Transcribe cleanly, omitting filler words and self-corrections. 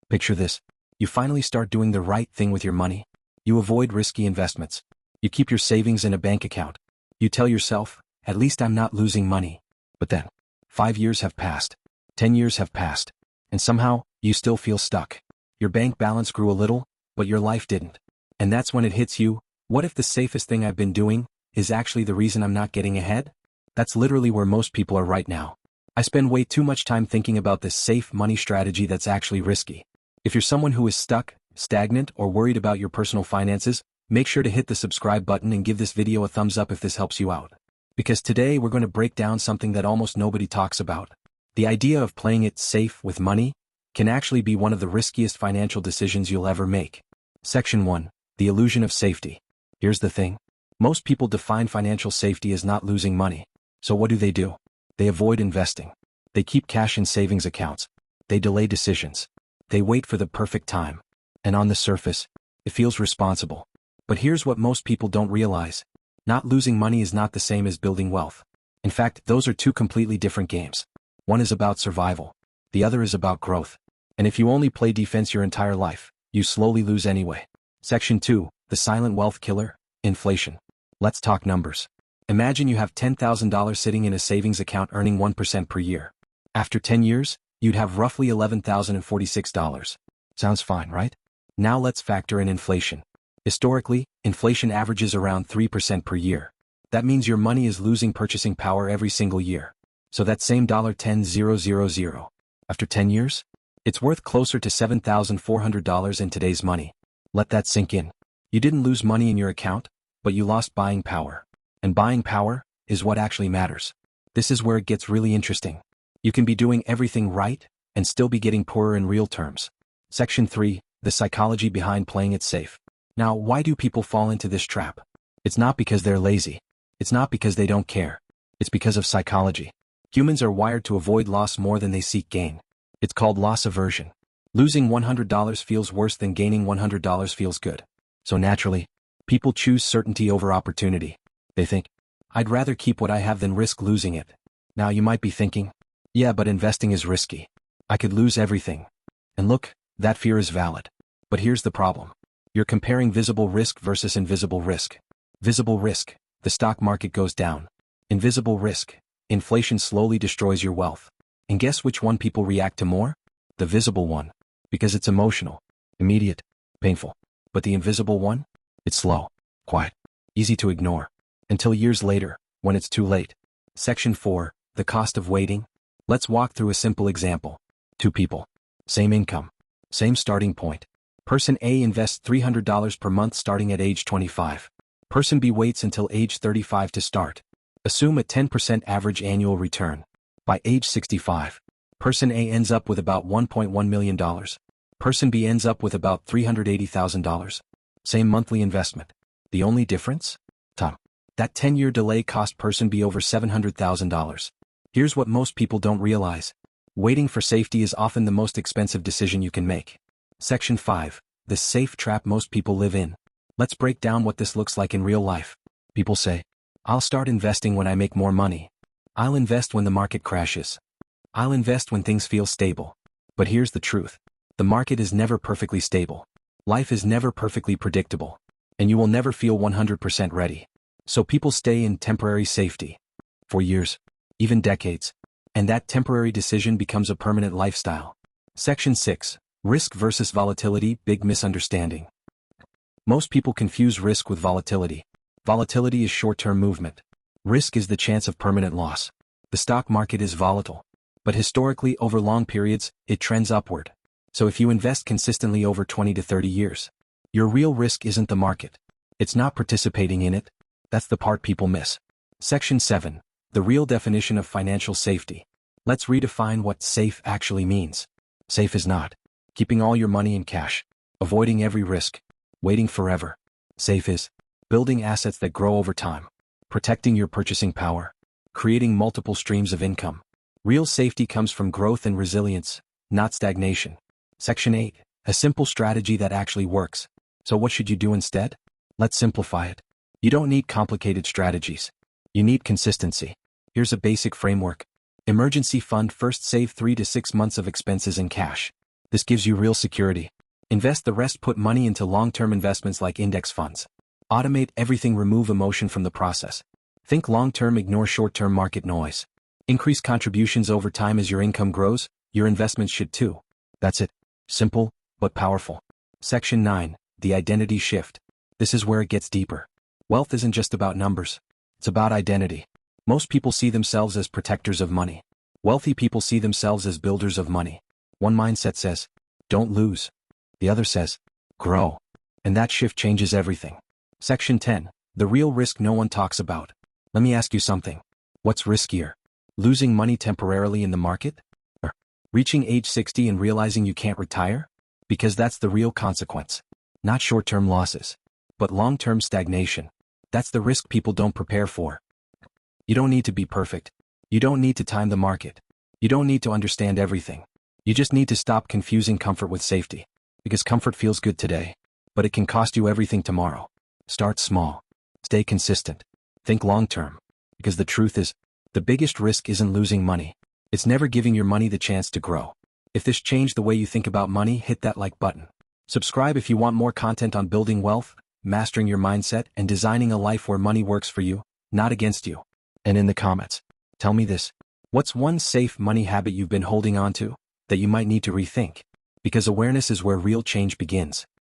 Picture this. You finally start doing the right thing with your money. You avoid risky investments. You keep your savings in a bank account. You tell yourself, at least I'm not losing money. But then, 5 years have passed. 10 years have passed. And somehow, you still feel stuck. Your bank balance grew a little, but your life didn't. And that's when it hits you, what if the safest thing I've been doing is actually the reason I'm not getting ahead? That's literally where most people are right now. I spend way too much time thinking about this safe money strategy that's actually risky. If you're someone who is stuck, stagnant, or worried about your personal finances, make sure to hit the subscribe button and give this video a thumbs up if this helps you out. Because today we're going to break down something that almost nobody talks about. The idea of playing it safe with money can actually be one of the riskiest financial decisions you'll ever make. Section 1. The illusion of safety. Here's the thing. Most people define financial safety as not losing money. So what do? They avoid investing. They keep cash in savings accounts. They delay decisions. They wait for the perfect time. And on the surface, it feels responsible. But here's what most people don't realize. Not losing money is not the same as building wealth. In fact, those are two completely different games. One is about survival. The other is about growth. And if you only play defense your entire life, you slowly lose anyway. Section 2. The silent wealth killer, inflation. Let's talk numbers. Imagine you have $10,000 sitting in a savings account earning 1% per year. After 10 years, you'd have roughly $11,046. Sounds fine, right? Now let's factor in inflation. Historically, inflation averages around 3% per year. That means your money is losing purchasing power every single year. So that same $10,000, after 10 years, it's worth closer to $7,400 in today's money. Let that sink in. You didn't lose money in your account, but you lost buying power. And buying power is what actually matters. This is where it gets really interesting. You can be doing everything right and still be getting poorer in real terms. Section 3. The psychology behind playing it safe. Now, why do people fall into this trap? It's not because they're lazy. It's not because they don't care. It's because of psychology. Humans are wired to avoid loss more than they seek gain. It's called loss aversion. Losing $100 feels worse than gaining $100 feels good. So naturally, people choose certainty over opportunity. They think, I'd rather keep what I have than risk losing it. Now you might be thinking, yeah, but investing is risky. I could lose everything. And look, that fear is valid. But here's the problem. You're comparing visible risk versus invisible risk. Visible risk, the stock market goes down. Invisible risk, inflation slowly destroys your wealth. And guess which one people react to more? The visible one. Because it's emotional, immediate, painful. But the invisible one? It's slow, quiet, easy to ignore. Until years later, when it's too late. Section 4. The cost of waiting. Let's walk through a simple example. Two people. Same income. Same starting point. Person A invests $300 per month starting at age 25. Person B waits until age 35 to start. Assume a 10% average annual return. By age 65, Person A ends up with about $1.1 million. Person B ends up with about $380,000. Same monthly investment. The only difference? Time. That 10-year delay cost Person B over $700,000. Here's what most people don't realize. Waiting for safety is often the most expensive decision you can make. Section 5. The safe trap most people live in. Let's break down what this looks like in real life. People say, I'll start investing when I make more money. I'll invest when the market crashes. I'll invest when things feel stable. But here's the truth. The market is never perfectly stable. Life is never perfectly predictable. And you will never feel 100% ready. So people stay in temporary safety. For years, even decades. And that temporary decision becomes a permanent lifestyle. Section 6. Risk versus volatility, big misunderstanding. Most people confuse risk with volatility. Volatility is short-term movement. Risk is the chance of permanent loss. The stock market is volatile. But historically, over long periods, it trends upward. So if you invest consistently over 20 to 30 years, your real risk isn't the market. It's not participating in it. That's the part people miss. Section 7. The real definition of financial safety. Let's redefine what safe actually means. Safe is not keeping all your money in cash, avoiding every risk, waiting forever. Safe is building assets that grow over time, protecting your purchasing power, creating multiple streams of income. Real safety comes from growth and resilience, not stagnation. Section 8. A simple strategy that actually works. So what should you do instead? Let's simplify it. You don't need complicated strategies. You need consistency. Here's a basic framework. Emergency fund. First, save 3 to 6 months of expenses in cash. This gives you real security. Invest the rest, put money into long-term investments like index funds. Automate everything, remove emotion from the process. Think long-term, ignore short-term market noise. Increase contributions over time as your income grows, your investments should too. That's it. Simple, but powerful. Section 9, the identity shift. This is where it gets deeper. Wealth isn't just about numbers. It's about identity. Most people see themselves as protectors of money. Wealthy people see themselves as builders of money. One mindset says, don't lose. The other says, grow. And that shift changes everything. Section 10, the real risk no one talks about. Let me ask you something. What's riskier? Losing money temporarily in the market? Or reaching age 60 and realizing you can't retire? Because that's the real consequence. Not short-term losses, but long-term stagnation. That's the risk people don't prepare for. You don't need to be perfect. You don't need to time the market. You don't need to understand everything. You just need to stop confusing comfort with safety. Because comfort feels good today, but it can cost you everything tomorrow. Start small. Stay consistent. Think long-term. Because the truth is, the biggest risk isn't losing money. It's never giving your money the chance to grow. If this changed the way you think about money, hit that like button. Subscribe if you want more content on building wealth, mastering your mindset, and designing a life where money works for you, not against you. And in the comments, tell me this. What's one safe money habit you've been holding on to that you might need to rethink? Because awareness is where real change begins.